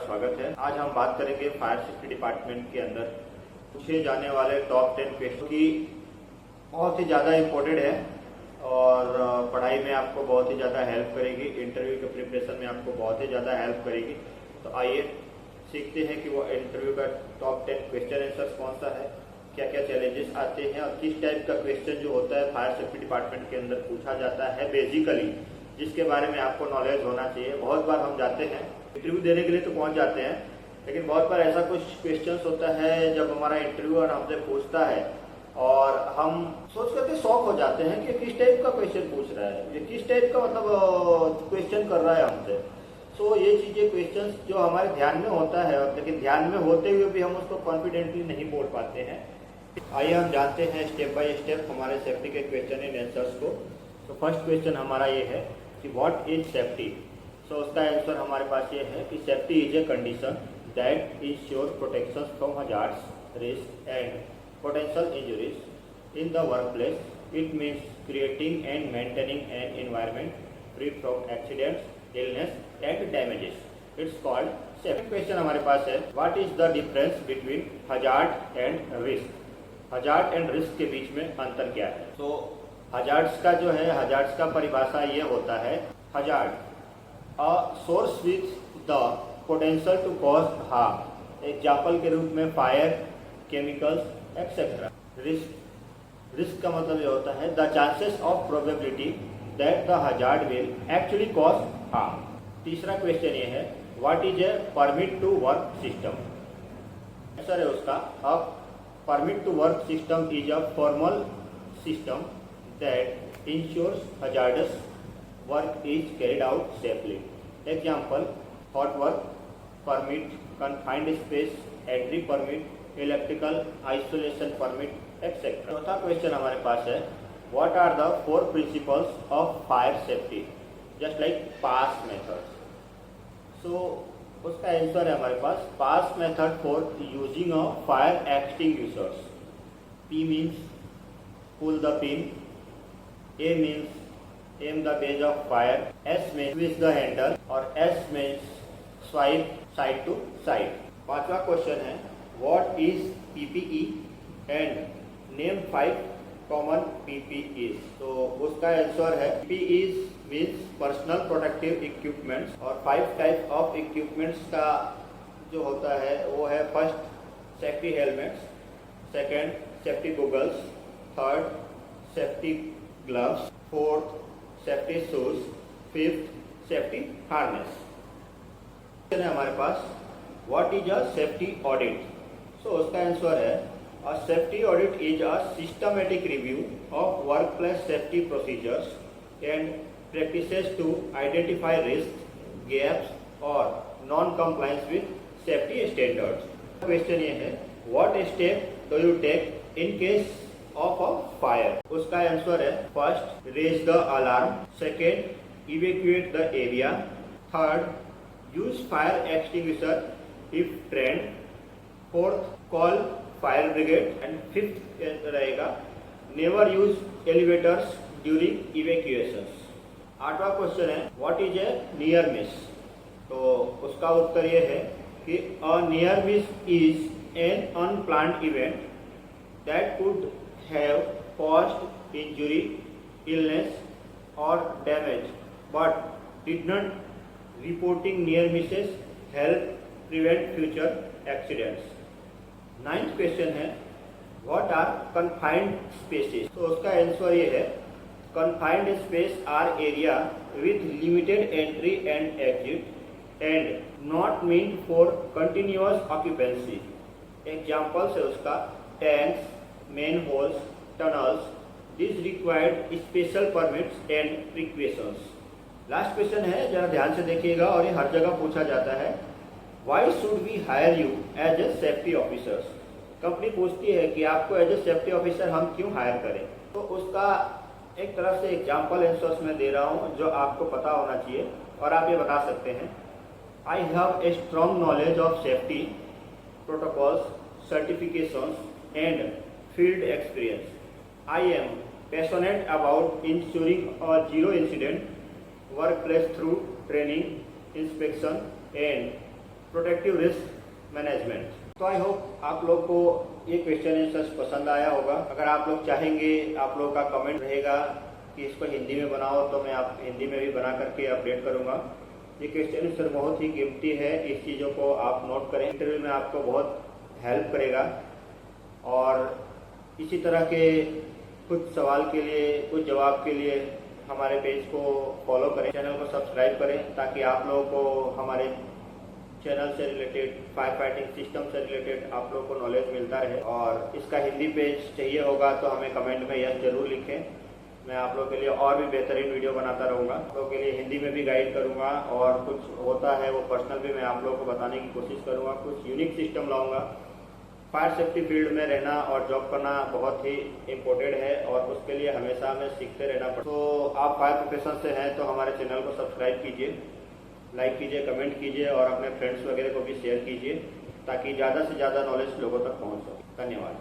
स्वागत है। आज हम बात करेंगे फायर सेफ्टी डिपार्टमेंट के अंदर पूछे जाने वाले टॉप 10 क्वेश्चन की बहुत ही ज़्यादा इम्पोर्टेंट है और पढ़ाई में आपको बहुत ही ज़्यादा हेल्प करेगी, इंटरव्यू के प्रिपरेशन में आपको बहुत ही ज़्यादा हेल्प करेगी। तो आइए सीखते हैं कि वो इंटरव्यू का टॉप 10 क्वेश्चन आंसर कौन सा है, क्या क्या चैलेंजेस आते हैं और किस टाइप का क्वेश्चन जो होता है फायर सेफ्टी डिपार्टमेंट के अंदर पूछा जाता है बेसिकली, जिसके बारे में आपको नॉलेज होना चाहिए। बहुत बार हम जाते हैं इंटरव्यू देने के लिए तो पहुंच जाते हैं, लेकिन बहुत बार ऐसा कुछ क्वेश्चंस होता है जब हमारा इंटरव्यूअर हमसे पूछता है और हम सोच करके शॉक हो जाते हैं कि किस टाइप का क्वेश्चन पूछ रहा है, ये किस टाइप का मतलब क्वेश्चन कर रहा है हमसे। सो ये चीजें क्वेश्चंस जो हमारे ध्यान में होता है, लेकिन ध्यान में होते हुए भी हम उसको कॉन्फिडेंटली नहीं बोल पाते हैं। आइए हम जानते हैं स्टेप बाय स्टेप हमारे सेफ्टी के क्वेश्चन एंड आंसर्स को। तो फर्स्ट क्वेश्चन हमारा ये है कि व्हाट इज सेफ्टी। सो उसका आंसर हमारे पास ये है कि safety is a condition that ensure protection from hazards, risk and potential injuries in the workplace. It means creating and maintaining an environment free from accidents, illness and damages. It's called safety. Question हमारे पास है, what is the difference between hazard and risk? hazard and risk के बीच में अंतर क्या है? तो hazards का जो है, hazards का परिभाषा ये होता है, hazard a source with the potential to cause harm. Example के रूप में फायर, केमिकल्स एक्सेट्रा। रिस्क का मतलब ये होता है the chances of probability that the hazard will actually cause harm. तीसरा क्वेश्चन ये है, what is a permit to work system. Answer है उसका, a permit to work system is a formal system that ensures hazardous work is carried out safely. Example, hot work permit, confined space entry permit, electrical isolation permit etcetera. चौथा question हमारे पास है, what are the 4 principles of fire safety just like PASS methods. So उसका answer है हमारे पास, PASS method for using a fire extinguishers. P means pull the pin, A means aim the base of fire, S means twist the handle और S means swipe side to side. पांचवा question है, what is PPE and name 5 common PPEs। तो उसका answer है, PPEs means personal protective equipments और 5 type of equipments का जो होता है वो है, first safety helmets, second safety goggles, third safety gloves, fourth safety shoes, fifth safety harness. है हमारे पास, what is a safety audit. तो उसका आंसर है, a safety audit is a systematic review of workplace safety procedures and practices to identify risk, gaps और non compliance with safety standards. Question ये है, what step do you take in case of a fire. उसका answer है, first raise the alarm, second evacuate the area, third use fire extinguisher if trained, fourth call fire brigade and fifth रहेगा never use elevators during evacuations. आठवां question है, what is a near miss. तो उसका उत्तर ये है कि a near miss is an unplanned event that could have caused injury, illness और damage but did not reporting near misses help prevent future accidents. Ninth question है, what are confined spaces. तो उसका आंसर ये है, confined space are area with limited entry and exit and not mean for continuous occupancy. Examples है उसका, tanks, manholes, tunnels, this required special permits and precautions. Last question है, जरा ध्यान से देखिएगा और ये हर जगह पूछा जाता है, Why should we hire you as a safety officers। Company पूछती है कि आपको एज ए सेफ्टी ऑफिसर हम क्यों हायर करें। तो उसका एक तरह से एग्जाम्पल आंसर्स मैं दे रहा हूँ जो आपको पता होना चाहिए और आप ये बता सकते हैं, I have a strong knowledge of safety protocols, certifications and field experience. I am passionate about ensuring a zero incident work place through training, inspection and protective risk management. तो आई होप आप लोग को ये question answers पसंद आया होगा। अगर आप लोग चाहेंगे, आप लोगों का कमेंट रहेगा कि इसको हिंदी में बनाओ, तो मैं आप हिंदी में भी बना करके अपडेट करूंगा। ये क्वेश्चन आंसर बहुत ही कीमती है, इस चीज़ों को आप नोट करें, इंटरव्यू में आपको बहुत हेल्प करेगा। और इसी तरह के कुछ सवाल के लिए, कुछ जवाब के लिए हमारे पेज को फॉलो करें, चैनल को सब्सक्राइब करें, ताकि आप लोगों को हमारे चैनल से रिलेटेड, फायर फाइटिंग सिस्टम से रिलेटेड आप लोगों को नॉलेज मिलता रहे। और इसका हिंदी पेज चाहिए होगा तो हमें कमेंट में यस जरूर लिखें। मैं आप लोगों के लिए और भी बेहतरीन वीडियो बनाता रहूँगा। आप लोगों के लिए हिंदी में भी गाइड करूँगा, और कुछ होता है वो पर्सनल भी मैं आप लोगों को बताने की कोशिश करूँगा। कुछ यूनिक सिस्टम लाऊंगा। फायर सेफ्टी फील्ड में रहना और जॉब करना बहुत ही इम्पोर्टेंट है, और उसके लिए हमेशा हमें सीखते रहना पड़ता है। तो आप फायर प्रोफेशन से हैं तो हमारे चैनल को सब्सक्राइब कीजिए, लाइक कीजिए, कमेंट कीजिए, और अपने फ्रेंड्स वगैरह को भी शेयर कीजिए, ताकि ज़्यादा से ज़्यादा नॉलेज लोगों तक पहुँच सके। धन्यवाद।